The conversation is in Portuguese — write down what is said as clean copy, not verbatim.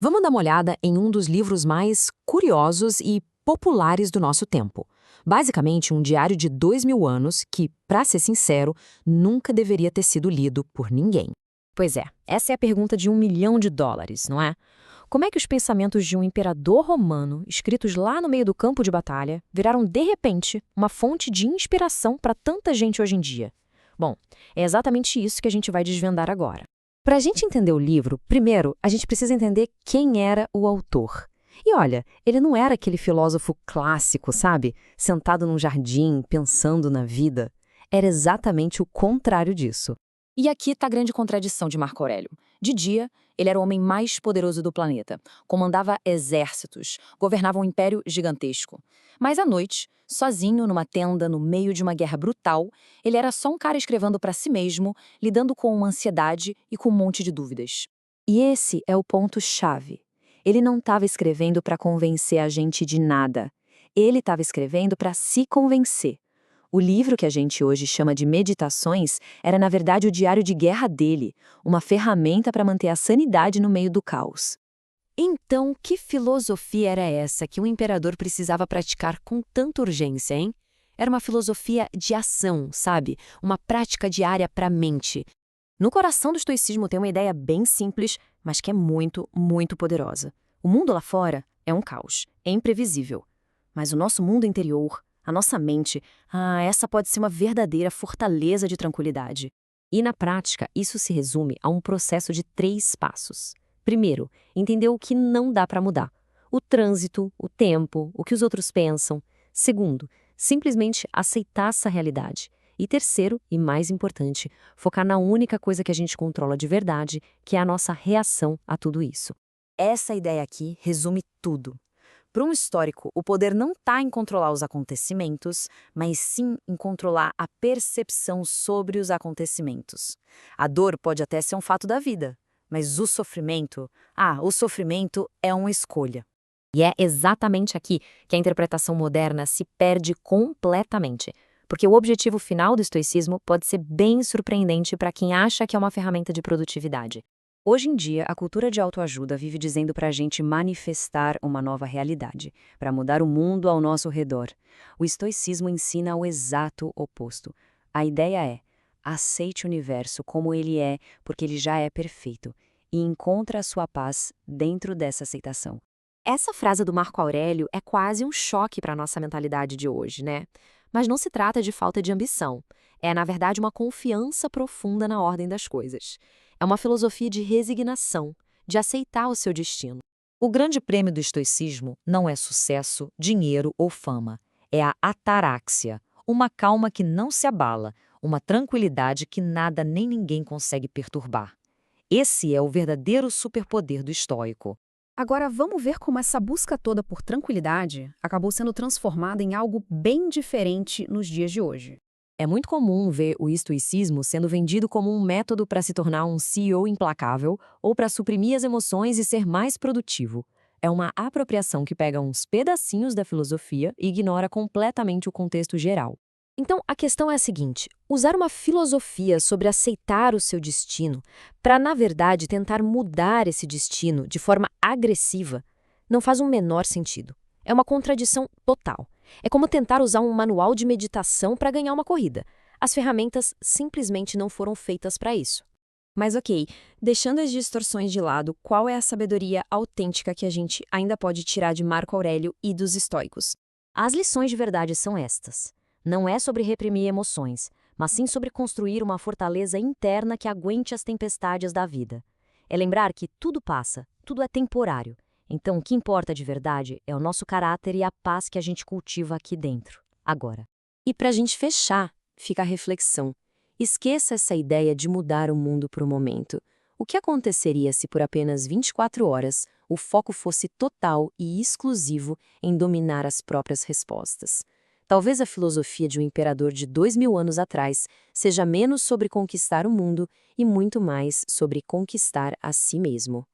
Vamos dar uma olhada em um dos livros mais curiosos e populares do nosso tempo. Basicamente, um diário de 2000 anos que, para ser sincero, nunca deveria ter sido lido por ninguém. Pois é, essa é a pergunta de US$ 1 milhão, não é? Como é que os pensamentos de um imperador romano, escritos lá no meio do campo de batalha, viraram de repente uma fonte de inspiração para tanta gente hoje em dia? Bom, é exatamente isso que a gente vai desvendar agora. Para a gente entender o livro, primeiro, a gente precisa entender quem era o autor. E olha, ele não era aquele filósofo clássico, sabe? Sentado num jardim, pensando na vida. Era exatamente o contrário disso. E aqui está a grande contradição de Marco Aurélio. De dia, ele era o homem mais poderoso do planeta, comandava exércitos, governava um império gigantesco. Mas à noite, sozinho numa tenda no meio de uma guerra brutal, ele era só um cara escrevendo para si mesmo, lidando com uma ansiedade e com um monte de dúvidas. E esse é o ponto-chave. Ele não estava escrevendo para convencer a gente de nada. Ele estava escrevendo para se convencer. O livro que a gente hoje chama de Meditações era, na verdade, o diário de guerra dele, uma ferramenta para manter a sanidade no meio do caos. Então, que filosofia era essa que o imperador precisava praticar com tanta urgência, hein? Era uma filosofia de ação, sabe? Uma prática diária para a mente. No coração do estoicismo tem uma ideia bem simples, mas que é muito, muito poderosa. O mundo lá fora é um caos, é imprevisível. Mas o nosso mundo interior, a nossa mente, essa pode ser uma verdadeira fortaleza de tranquilidade. E na prática, isso se resume a um processo de 3 passos. Primeiro, entender o que não dá para mudar. O trânsito, o tempo, o que os outros pensam. Segundo, simplesmente aceitar essa realidade. E terceiro, e mais importante, focar na única coisa que a gente controla de verdade, que é a nossa reação a tudo isso. Essa ideia aqui resume tudo. Para um histórico, o poder não está em controlar os acontecimentos, mas sim em controlar a percepção sobre os acontecimentos. A dor pode até ser um fato da vida, mas o sofrimento é uma escolha. E é exatamente aqui que a interpretação moderna se perde completamente, porque o objetivo final do estoicismo pode ser bem surpreendente para quem acha que é uma ferramenta de produtividade. Hoje em dia, a cultura de autoajuda vive dizendo para a gente manifestar uma nova realidade, para mudar o mundo ao nosso redor. O estoicismo ensina o exato oposto. A ideia é: aceite o universo como ele é, porque ele já é perfeito, e encontre a sua paz dentro dessa aceitação. Essa frase do Marco Aurélio é quase um choque para a nossa mentalidade de hoje, né? Mas não se trata de falta de ambição. É, na verdade, uma confiança profunda na ordem das coisas. É uma filosofia de resignação, de aceitar o seu destino. O grande prêmio do estoicismo não é sucesso, dinheiro ou fama. É a ataráxia, uma calma que não se abala, uma tranquilidade que nada nem ninguém consegue perturbar. Esse é o verdadeiro superpoder do estoico. Agora vamos ver como essa busca toda por tranquilidade acabou sendo transformada em algo bem diferente nos dias de hoje. É muito comum ver o estoicismo sendo vendido como um método para se tornar um CEO implacável ou para suprimir as emoções e ser mais produtivo. É uma apropriação que pega uns pedacinhos da filosofia e ignora completamente o contexto geral. Então, a questão é a seguinte: usar uma filosofia sobre aceitar o seu destino para, na verdade, tentar mudar esse destino de forma agressiva não faz o menor sentido. É uma contradição total. É como tentar usar um manual de meditação para ganhar uma corrida. As ferramentas simplesmente não foram feitas para isso. Mas ok, deixando as distorções de lado, qual é a sabedoria autêntica que a gente ainda pode tirar de Marco Aurélio e dos estoicos? As lições de verdade são estas. Não é sobre reprimir emoções, mas sim sobre construir uma fortaleza interna que aguente as tempestades da vida. É lembrar que tudo passa, tudo é temporário. Então, o que importa de verdade é o nosso caráter e a paz que a gente cultiva aqui dentro, agora. E para a gente fechar, fica a reflexão. Esqueça essa ideia de mudar o mundo por um momento. O que aconteceria se por apenas 24 horas o foco fosse total e exclusivo em dominar as próprias respostas? Talvez a filosofia de um imperador de 2000 anos atrás seja menos sobre conquistar o mundo e muito mais sobre conquistar a si mesmo.